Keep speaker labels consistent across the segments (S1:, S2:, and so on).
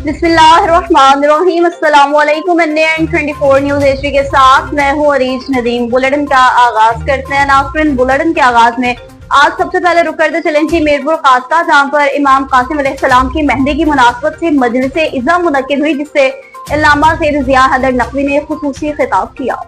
S1: बिस्मिल्लाहिर्रहमानिर्रहीम। अस्सलामुअलैकुम। NN24 news Asia के साथ मैं हूँ अरीज नदीम। बुलेटिन का आगाज करते हैं। नाज़रीन, बुलेटिन के आगाज में आज सबसे पहले रुक करते चलें जी मीरपुर खासका, जहाँ पर इमाम कासिम अलैहिस्सलाम की मेहंदी की मुनासबत से मजलिस इज़्ज़ा मुनक्किद हुई, जिससे अल्लामा सैयद ज़िया हैदर नकवी ने खुसूसी खिताब किया।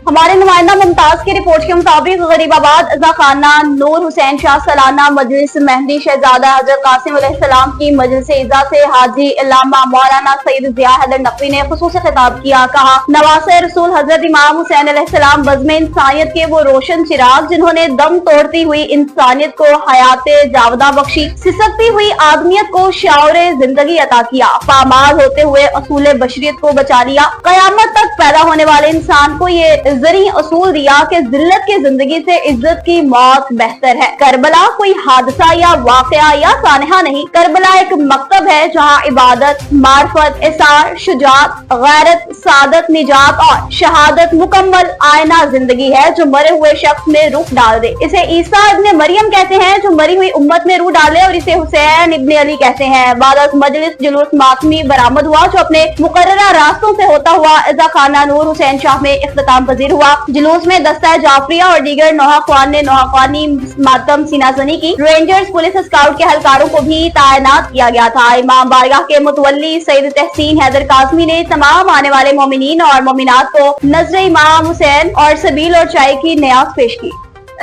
S1: हमारे नुमाइंदा मुमताज की रिपोर्ट के मुताबिक गरीबाबाद अज़ा खाना नूर हुसैन शाह सालाना मजलिस मेहंदी शहजादा हजरत कासिम अलैहिस्सलाम की मजलिस इज़्ज़ा से हाजी अल्लामा मौलाना सैयद ज़िया हैदर नकवी ने खुसूसी खिताब किया। कहा, नवासे रसूल हजरत इमाम हुसैन अलैहिस्सलाम बज़्म इंसानियत के वो रोशन चिराग जिन्होंने दम तोड़ती हुई इंसानियत को हयात जावदा बख्शी, सिसकती हुई आदमियत को शौर जिंदगी अता किया, पामाल होते हुए असूल बशरियत को बचा लिया। कयामत तक पैदा होने वाले इंसान को ये जरी असूल दिया कि जिल्लत की जिंदगी से इज्जत की मौत बेहतर है। करबला कोई हादसा या वाकया या सानहा नहीं, करबला एक मकतब है जहाँ इबादत, मार्फत, इसार, शुजात, गैरत, सादत, निजात और शहादत मुकम्मल आयना जिंदगी है जो मरे हुए शख्स में रूह डाल दे। इसे ईसा इब्ने मरियम कहते हैं जो मरी हुई उम्मत में रूह डाले, और इसे हुसैन इब्ने अली कहते हैं। बाद मजलिस जुलूस मातमी बरामद हुआ जो अपने मुकर्ररा रास्तों से होता हुआ अज़ा खाना नूर हुसैन शाह में इख्तिताम पजीर हुआ। जुलूस में दस्ता जाफरिया और दीगर नौहाख्वान ने नौहाख्वानी मातम सीनाजनी की। रेंजर्स, पुलिस, स्काउट के एहलकारों को भी तैनात किया गया था। इमाम बारगाह के मुतवल्ली सैयद तहसीन हैदर काज़मी ने तमाम आने वाले मोमिनीन और मोमिनात को नजर इमाम हुसैन और सबील और चाय की नियाज पेश की।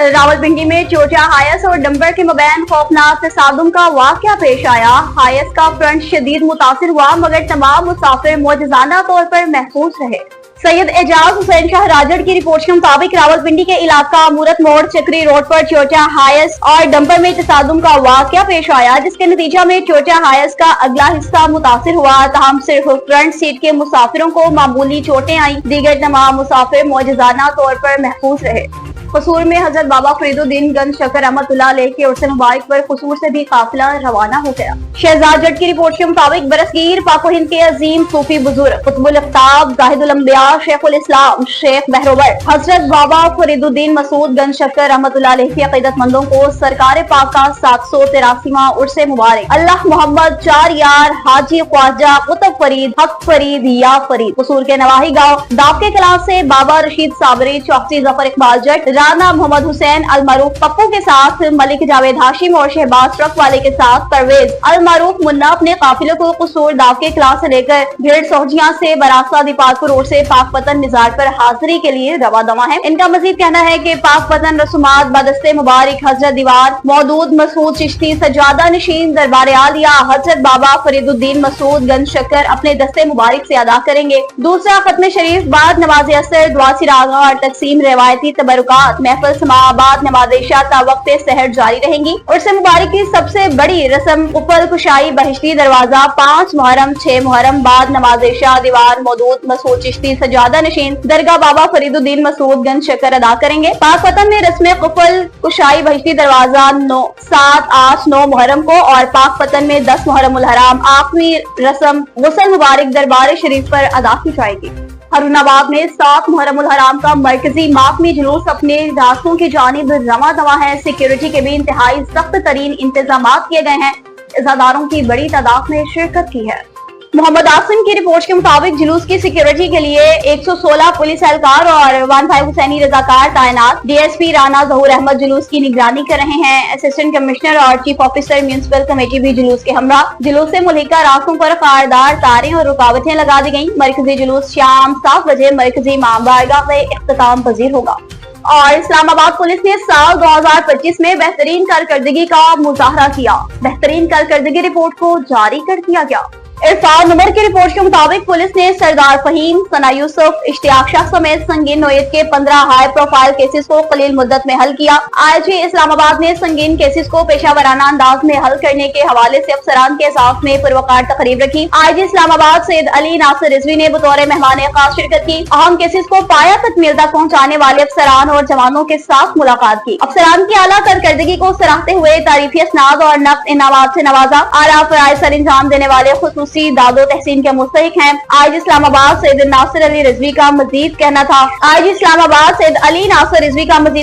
S1: रावलपिंडी में चोटिया हायस और डंपर के मबैन खौफनाक तसादुम का वाकया पेश आया। हायस का फ्रंट शदीद मुतासिर हुआ मगर तमाम मुसाफिर मौजज़ाना तौर पर महफूज रहे। सैयद एजाज हुसैन शाह राजड़ की रिपोर्ट के मुताबिक रावलपिंडी के इलाका मूरत मोड़ चक्री रोड पर चोटिया हायस और डंपर में तसादुम का वाकया पेश आया, जिसके नतीजा में चोटिया हायस का अगला हिस्सा मुतासिर हुआ। तहम सिर्फ फ्रंट सीट के मुसाफिरों को मामूली चोटें आई, दीगर तमाम मुसाफिर मौजज़ाना तौर पर महफूज रहे। कसूर में हजरत बाबा फरीदुद्दीन गंज शकर रहमतुल्लाह अलैह के उर्स मुबारक पर कसूर से भी काफिला रवाना हो गया। शहजाद जट की रिपोर्ट के मुताबिक बरसगीर पाको हिंद के अजीम सूफी बुजुर्ग कुतुबुल अफ्ताब जाहिदुल अंबिया शेखुल इस्लाम शेख बहरोवर हजरत बाबा फरीदुद्दीन मसूद गंज शकर रहमतुल्लाह अलैह के अक़ीदतमंदों को सरकार पाक का 783वां उर्स मुबारक अल्लाह मोहम्मद चार यार हाजी ख्वाजा कुतुब फरीद हक फरीद या फरीद कसूर के नवाही गाँव दाव के क्लास से बाबा रशीद साबरी, चौकसी जफर इकबाल जट, राना मोहम्मद हुसैन अलमारूफ पप्पू के साथ मलिक जावेद हाशिम और शहबाज ट्रक वाले के साथ परवेज अलमारूफ मुन्ना अपने काफिले को कसूर दाव के क्लास से लेकर भेड़ सोहजिया से बरासा दीपालपुर रोड से पाक पतन निजार पर हाजिरी के लिए रवा दवा है। इनका मजीद कहना है कि पाक पतन रसूमात बदस्ते मुबारक हजरत दीवार मौदूद मसूद चिश्ती सजादा नशीन दरबार आलिया हजरत बाबा फरीदुद्दीन मसूद गंज शक्कर अपने दस्ते मुबारक से अदा करेंगे। दूसरा खत्म शरीफ बाद नमाज असर दुआ सिरागा और तकसीम रवायती तबरुकात महफिल समाबाद नमाज इशा ता वक्त सहर जारी रहेंगी। उर्स मुबारक की सबसे बड़ी रस्म उपल कुशाई बहिश्ती दरवाजा 5 मुहर्रम 6 मुहर्रम बाद नमाज इशा दीवार मौदूद मसूद चिश्ती सजादा नशीन दरगाह बाबा फरीदुद्दीन मसूद गंज शक्कर अदा करेंगे। पाक पतन में रस्म कुफल कुशाई बहिश्ती दरवाजा 7 8 9 मुहर्रम को और पाक पतन में 10 मुहर्रम उल हराम आखिरी रस्म गुस्ल मुबारक दरबार शरीफ पर अदा की जाएगी। हरुनाबाद में 7 मुहर्रम उल हराम का मरकजी मातमी जुलूस अपने रास्तों की जानिब रवा दवा है। सिक्योरिटी के भी इंतहाई सख्त तरीन इंतजाम किए गए हैं। इज़ादारों की बड़ी तादाद में शिरकत की है। मोहम्मद आसिम की रिपोर्ट के मुताबिक जुलूस की सिक्योरिटी के लिए 116 पुलिस एहलकार और 15 हुसैनी रजाकार तैनात। डीएसपी राना जहूर अहमद जुलूस की निगरानी कर रहे हैं। असिस्टेंट कमिश्नर और चीफ ऑफिसर म्यूनिसिपल कमेटी भी जुलूस के हमरा। जुलूस से मुल्हिका रास्तों पर कारदार तारें और रुकावटें लगा दी गयी। मरकजी जुलूस शाम 7 बजे मरकजी इमाम बारगाह से इख्तिताम पजीर होगा। और इस्लामाबाद पुलिस ने साल 2025 में बेहतरीन कारकर्दगी का मुजाहरा किया। बेहतरीन कारकर्दगी रिपोर्ट को जारी कर दिया गया। इरफान उमर की रिपोर्ट के मुताबिक पुलिस ने सरदार फहीम, सना यूसुफ, इश्तियाक शाह समेत संगीन नोयत के 15 हाई प्रोफाइल केसेस को कलील मुद्दत में हल किया। आईजी इस्लामाबाद ने संगीन केसेस को पेशावराना अंदाज में हल करने के हवाले से अफसरान के साथ में पुरवकार तकरीब रखी। आईजी इस्लामाबाद सैयद अली नासिर रिजवी ने बतौर मेहमान खास शिरकत की। अहम केसेस को पाया तकमील तक पहुँचाने वाले अफसरान और जवानों के साथ मुलाकात की। अफसरान की आला कारकर्दगी को सराहते हुए तारीफी असनाद और नफ्त इनामात से नवाजा। आला फराइज सर अंजाम देने वाले खुसूसी खसूसी दादो तहसीन के मुस्तहिक हैं। आज इस्लामाबाद सैयद नासिर अली रिजवी का मजीद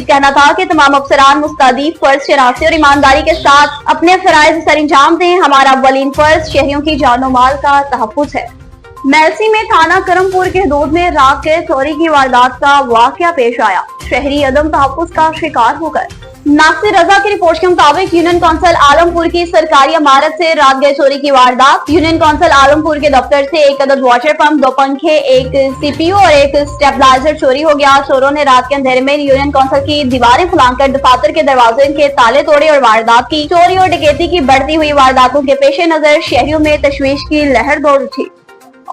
S1: कहना था कि तमाम अफसरान मुस्तैदी, फर्ज शनासी और ईमानदारी के साथ अपने फराइज सर अंजाम दें। हमारा अव्वलीन फर्ज शहरियों की जानो माल का तहफ्फुज है। मेलसी में थाना करमपुर के हदूद में रात के चोरी की वारदात का वाकया पेश आया। शहरी अदम तहफ्फुज का शिकार हो गए। नासिर रजा की रिपोर्ट के मुताबिक यूनियन कौंसिल आलमपुर की सरकारी इमारत से रात गए चोरी की वारदात। यूनियन कौंसिल आलमपुर के दफ्तर से एक अदद वाटर पंप, 2 पंखे, एक सीपीयू और एक स्टेबलाइजर चोरी हो गया। चोरों ने रात के अंधेरे में यूनियन कौंसिल की दीवारें फुलाकर दफातर के दरवाजे के ताले तोड़े और वारदात की। चोरी और डकैती की बढ़ती हुई वारदातों के पेश नजर शहरियों में तशवीश की लहर दौड़ उठी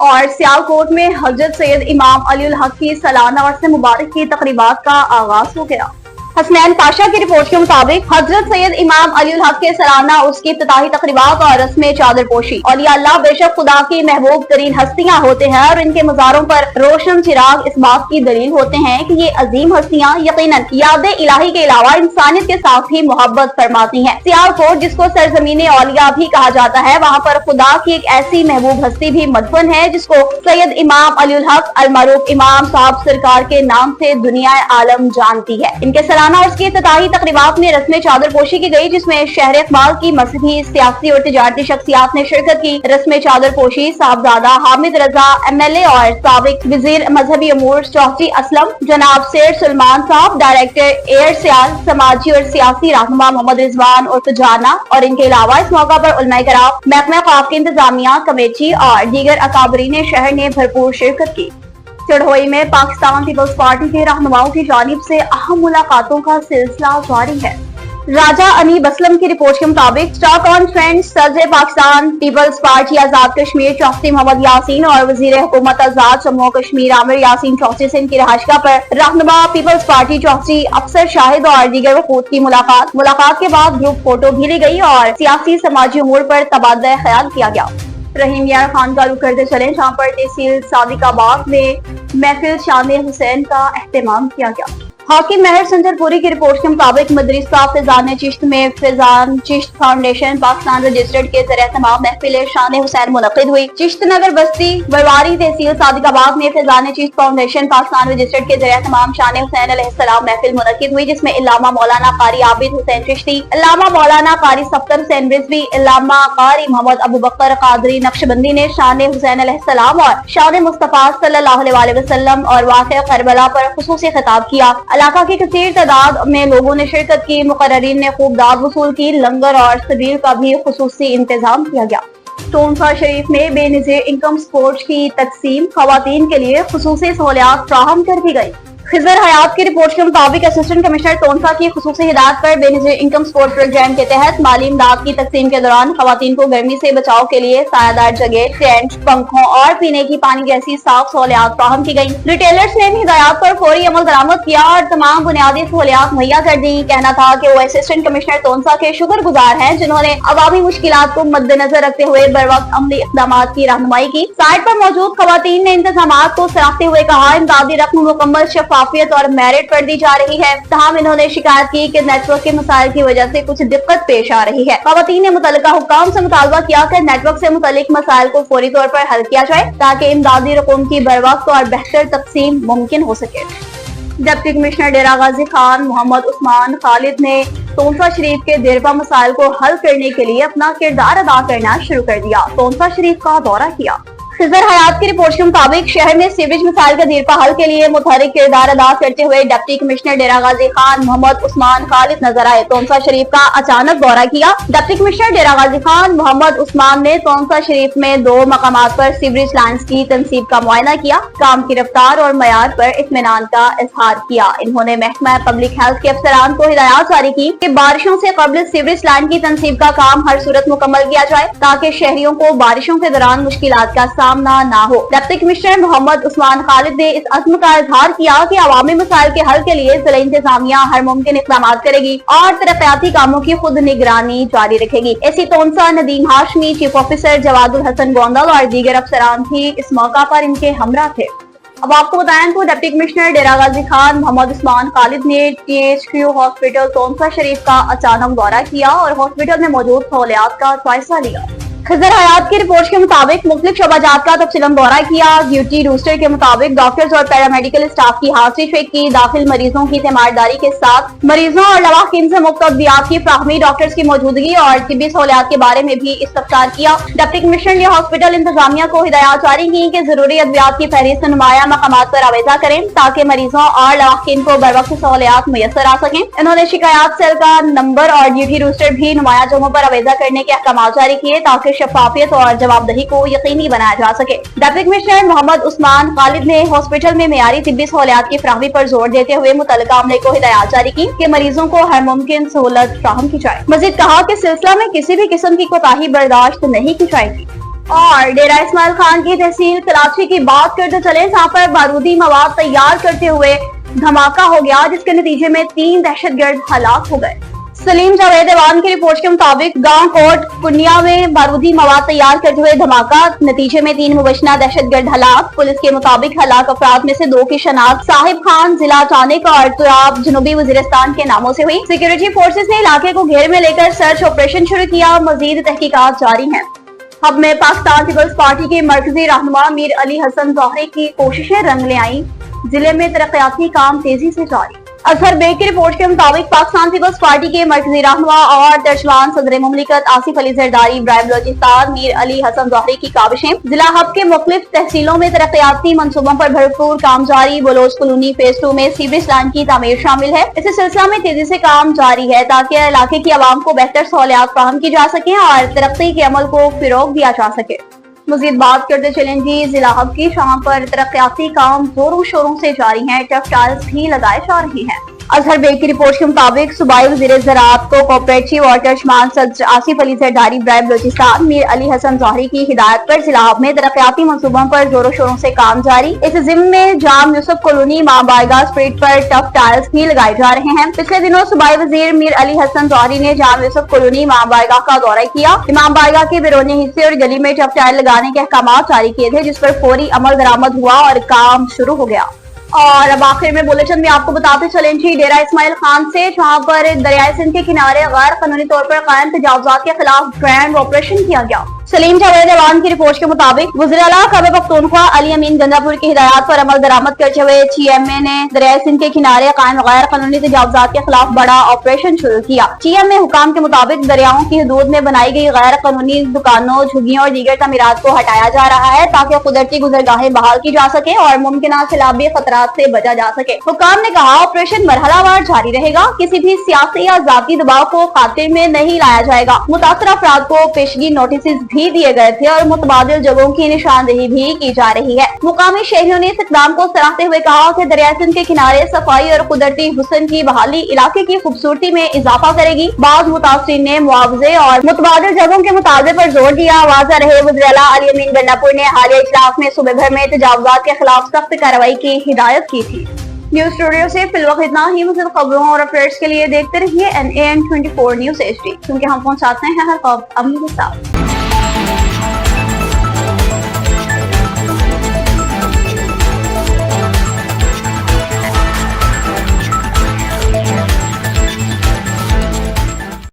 S1: और सियालकोट में हजरत सैयद इमाम अलीउल हक की सालाना उर्स मुबारक की तकरीबात का आगाज हो गया। हसनैन पाशा की रिपोर्ट के मुताबिक हजरत सैयद इमाम अलीउल हक के सालाना उसकी इफ्तिताही तकरीबात और रस्म चादर पोशी। औलिया अल्लाह बेशक खुदा की महबूब तरीन हस्तियां होते हैं और इनके मज़ारों पर रोशन चिराग इस बात की दलील होते हैं कि ये अजीम हस्तियां यकीनन याद इलाही के अलावा इंसानियत के साथ ही मोहब्बत फरमाती हैं। सियालकोट, जिसको सरजमीन औलिया भी कहा जाता है, वहाँ पर खुदा की एक ऐसी महबूब हस्ती भी मदफन है जिसको सैयद इमाम अलीउल हक अलमारूफ इमाम साहब सरकार के नाम से दुनिया आलम जानती है। इनके और उसकी इफ्तिताही तकरीबात में रस्म चादर पोशी की गई, जिसमें शहर इकबाल की मजहबी, सियासी और तिजारती शख्सियात ने शिरकत की। रस्म चादर पोशी साहबजादा हामिद रजा MLA और साबिक वजीर मजहबी अमूर चौधरी असलम, जनाब शेर सलमान साहब, डायरेक्टर एयर सियाल, समाजी और सियासी रहनुमा मोहम्मद रिजवान और जाना और इनके अलावा इस मौका पर उलमा कराम, महकमा खौफ की इंतजामिया कमेटी और दीगर अकाबरीन शहर ने भरपूर शिरकत की। चढ़ोई में पाकिस्तान पीपल्स पार्टी के रहनुमाओं की जानिब से अहम मुलाकातों का सिलसिला जारी है। राजा अनीब असलम की रिपोर्ट के मुताबिक स्टार कॉन्फ्रेंस सदर पाकिस्तान पीपल्स पार्टी आजाद कश्मीर चौधरी मोहम्मद यासीन और वजीर हुकूमत आजाद जम्मू कश्मीर आमिर यासीन चौधरी से इनकी रहायशगाह पर रहनुमा पीपल्स पार्टी चौधरी अफसर शाहिद और दीगर वफूद की मुलाकात के बाद ग्रुप फोटो भी ली गई और सियासी समाजी उमूर पर तबादला ख्याल किया गया। रहीम यार खान का रुख करते चले, जहाँ पर तहसील सादिकाबाद में महफिल शान हुसैन का एहतमाम किया गया। हाकिम महर संजरपुरी की रिपोर्ट के मुताबिक मदरसा फैजान चिश्त में फैजान चिश्त फाउंडेशन पाकिस्तान रजिस्टर्ड के ज़रिए तमाम महफिल शान हुसैन मुनक़िद हुई। चिश्त नगर बस्ती बरवारी तहसील सादिकाबाद में फैजान चिश्त फाउंडेशन पाकिस्तान रजिस्टर्ड के ज़रिए तमाम शान हुसैन अलैहिस्सलाम महफिल मुनक़िद हुई, जिसमें इल्लामा मौलाना कारी आबिद हुसैन चिश्ती, इल्लामा मौलाना कारी सफ्तर हुसैन रिजवी, इल्लामा कारी मोहम्मद अबू बकर कादरी नक्शबंदी ने शान हुसैन अलैहिस्सलाम और शान मुस्तफा सल्लल्लाहु अलैहि वसल्लम और वाक़या करबला पर खुसूसी खिताब किया। इलाका की कसीर तादाद में लोगों ने शिरकत की। मुकर्ररीन ने खूब दाद वसूल की। लंगर और सबील का भी खुसूसी इंतजाम किया गया। टोंसा शरीफ में बेनज़ीर इनकम सपोर्ट की तकसीम, खवातीन के लिए खुसूसी सहूलियात फ्राहम कर दी गई। खिजर हयात की रिपोर्ट के मुताबिक असिस्टेंट कमिश्नर टोंसा की खुसूसी हिदायत पर बेनज़ीर इनकम सपोर्ट प्रोग्राम के तहत माली इमदाद की तकसीम के दौरान खवातीन को गर्मी से बचाव के लिए सायादार जगह, टेंट, पंखों और पीने की पानी जैसी साफ सहूलियात फ्राहम की गई। रिटेलर्स ने भी हिदायत पर फौरी अमल दरामद किया और तमाम बुनियादी सहूलियात मुहैया कर दी। कहना था कि वो असिस्टेंट कमिश्नर टोंसा के शुक्रगुजार हैं जिन्होंने अवामी मुश्किलात को मद्देनजर रखते हुए बर वक्त अमली इक़दामात की रहनुमाई की। साइट पर मौजूद खवातीन ने इंतजामात को सराहते हुए कहा, इमदादी रकम मुकम्मल शफाफियत और मेरिट पर दी जा रही है। तमाम इन्होंने शिकायत की कि नेटवर्क के मसाइल की वजह से कुछ दिक्कत पेश आ रही है। खवातीन ने मुतल्लिका हुक्काम से मुतालबा किया कि नेटवर्क से मुतल्लिक मसाइल को फौरी तौर पर हल किया जाए ताकि इमदादी रकूम की बर वक्त और बेहतर तकसीम मुमकिन हो सके। डिप्टी कमिश्नर डेरा गाजी खान मोहम्मद उस्मान खालिद ने टोंसा शरीफ के देरपा मसाइल को हल करने के लिए अपना किरदार अदा करना शुरू कर दिया। टोंसा शरीफ का दौरा किया। खिजर हयात की रिपोर्ट के मुताबिक शहर में सीवरेज मसाइल का देरपा हल के लिए मुतहरिक किरदार अदा करते हुए डिप्टी कमिश्नर डेरा गाजी खान मोहम्मद उस्मान खालिद नजर आए। टोंसा शरीफ का अचानक दौरा किया। डिप्टी कमिश्नर डेरा गाजी खान मोहम्मद उस्मान ने टोंसा शरीफ में 2 मकामात पर सीवरेज लाइन्स की तनसीब का मुआयना किया। काम की रफ्तार और मयार पर इत्मीनान का इजहार किया। इन्होंने महकमा पब्लिक हेल्थ के अफसरान को हिदायत जारी की कि बारिशों से कबल सीवरेज लाइन की तनसीब का काम हर सूरत मुकम्मल किया जाए ताकि शहरियों को बारिशों के दौरान मुश्किलात का सामना ना हो। डिप्टी कमिश्नर मोहम्मद उस्मान खालिद ने इस अज़्म का इजहार किया कि अवामी मसाइल के हल के लिए जिला इंतजामिया हर मुमकिन इक़दाम करेगी और तरक्याती कामों की खुद निगरानी जारी रखेगी। AC Taunsa Nadeem Hashmi, chief officer Jawadul Hassan Gondal और दीगर अफसरान भी इस मौका पर इनके हमरा थे। अब आपको बताएं तो डिप्टी कमिश्नर डेरा गाजी खान मोहम्मद उस्मान खालिद ने THQ हॉस्पिटल टोंसा शरीफ का अचानक दौरा किया और हॉस्पिटल में मौजूद सहूलियात का जायजा लिया। खजर हयात की रिपोर्ट के मुताबिक मुख्तलिफ शोबाजात का तफसीलन दौरा किया। ड्यूटी रूस्टर के मुताबिक डॉक्टर्स और पैरामेडिकल स्टाफ की हाजिरी चेक की। दाखिल मरीजों की तीमारदारी के साथ मरीजों और लवाकिन से मुफ्त अद्वियात की फ्राहमी, डॉक्टर्स की मौजूदगी और तिब्बी सहूलियात के बारे में भी इस्तफसार किया। डिप्टी कमिश्नर ने हॉस्पिटल इंतजामिया को हिदायत जारी की कि जरूरी अद्वियात की फहरिस्त नुमाया मकामात पर आवेजा करें ताकि मरीजों और लवाकिन को बर वक्त सहूलियात मुयसर आ सकें। इन्होंने शिकायत सेल का नंबर और ड्यूटी रूस्टर भी नुमाया जगहों पर आवेजा करने के अहकाम जारी किए ताकि शफाफियत और जवाबदेही को यकीनी बनाया जा सके। डिप्टी कमिश्नर मोहम्मद उस्मान खालिद ने हॉस्पिटल में मेयारी तिब्बी सहूलियात की फ्राहमी पर जोर देते हुए मुतल्लिका अमले को हिदायत जारी की कि मरीजों को हर मुमकिन सहूलत फ्राहम की जाए। मजीद कहा कि सिलसिला में किसी भी किस्म की कोताही बर्दाश्त नहीं की जाएगी। और डेरा इस्माइल खान की तहसील कराची की बात करते चले, जहाँ पर बारूदी मवाद तैयार करते हुए धमाका हो गया, जिसके नतीजे में 3 दहशतगर्द हलाक हो गए। सलीम जावेद ऐवान की रिपोर्ट के मुताबिक गांव कोट कुनिया में बारूदी मवाद तैयार करते हुए धमाका, नतीजे में 3 मुबशना दहशतगर्द हलाक। पुलिस के मुताबिक हलाक अफराद में से 2 की शनाख्त साहिब खान जिला चानिक और तुराब जनूबी वजीरिस्तान के नामों से हुई। सिक्योरिटी फोर्सेस ने इलाके को घेरे में लेकर सर्च ऑपरेशन शुरू किया। मजीद तहकीकात जारी है। हब में पाकिस्तान पीपल्स पार्टी के मरकजी रहनुमा मीर अली हसन जौहरी की कोशिशें रंग ले आई। जिले में तरक्याती काम तेजी से जारी। अजहर बेग की रिपोर्ट के मुताबिक पाकिस्तान पीपल्स पार्टी के मरकजी रहनुमा और तर्जमान सदर मुमलिकत आसिफ अली जरदारी इब्राहिम बलोचिस्तान मीर अली हसन जौहरी की काविशें। जिला हब के मुख्तलिफ तहसीलों में तरक्याती मंसूबों पर भरपूर काम जारी। बलोच कॉलोनी फेज 2 में सीवरेज लाइन की तामीर शामिल है। इस सिलसिला में तेजी से काम जारी है ताकि इलाके की आवाम को बेहतर सहूलियात फराहम की जा सके और तरक्की के अमल को फिरोग दिया जा सके। मजीद बात करते चलें जी, जिला हब की शाम पर तरक्याती काम जोरों शोरों से जारी हैं। टेक्सटाइल्स भी लगाए जा रही हैं। अजहर बेग की रिपोर्ट के मुताबिक सूबाई वज़ीर ज़राअत को कोऑपरेटिव और तर्जमान सदर आसिफ अली जरदारी इब्राहिम बलोचिस्तान मीर अली हसन जौहरी की हिदायत पर जिला हब में तरक्याती मंसूबों पर जोरों शोरों से काम जारी। इस जिम्मे में जाम यूसुफ कॉलोनी इमाम बारगाह स्ट्रीट पर टफ टाइल्स भी लगाए जा रहे हैं। पिछले दिनों सूबाई वज़ीर मीर अली हसन जौहरी ने जाम यूसुफ कॉलोनी इमाम बारगाह का दौरा किया। इमाम बारगाह के बैरूनी हिस्से और गली में टफ टाइल लगाने के अहकाम जारी किए थे, जिस पर फौरी अमल दरामद हुआ और काम शुरू हो गया। और अब आखिर में बुलेटिन में आपको बताते चलें जी, डेरा इस्माइल खान से जहां पर दरियाए सिंध के किनारे गैर कानूनी तौर पर कायम तजावुजात के खिलाफ ग्रैंड ऑपरेशन किया गया। सलीम जावेद ऐवान की रिपोर्ट के मुताबिक वज़ीर आला खैबर पख्तूनख्वा अली अमीन गंडापुर की हिदायत पर अमल दरामद करते हुए GMA ने दरियाए सिंध के किनारे कायम गैर कानूनी तजावुजात के खिलाफ बड़ा ऑपरेशन शुरू किया। GMA हुकाम के मुताबिक दरियाओं की हदूद में बनाई गई गैर कानूनी दुकानों, झुग्गियों और दीगर तमीरात को हटाया जा रहा है ताकि कुदरती गुजरगाहें बहाल की जा सके और मुमकिन सैलाबी खतरात से बचा जा सके। हुकाम ने कहा, ऑपरेशन मरहलावार जारी रहेगा। किसी भी सियासी या जाती दबाव को खातिर में नहीं लाया जाएगा। मुतासर अफराद को पेशगी नोटिस भी दिए गए थे और मुतबादिल जगहों की निशानदेही भी की जा रही है। मुकामी शहरियों ने इस इक़दाम को सराहते हुए कहा कि दरिया सिंध के किनारे सफाई और कुदरती हुस्न की बहाली इलाके की खूबसूरती में इजाफा करेगी। बाद मुतासरीन ने मुआवजे और मुतबादिल जगहों के मुतालबे पर जोर दिया। वाज़ेह रहे, वज़ीर आला अली अमीन गंडापुर ने हालिया इजलास में सूबे भर में तजावुजात के खिलाफ सख्त कार्रवाई की हिदायत की थी। न्यूज स्टूडियो से फिलवक्त इतना ही। मज़ीद खबरों और अपडेट्स के लिए देखते रहिए NAN 24 न्यूज HD, क्योंकि हम पहुंचाते हैं हर खबर अमली के साथ।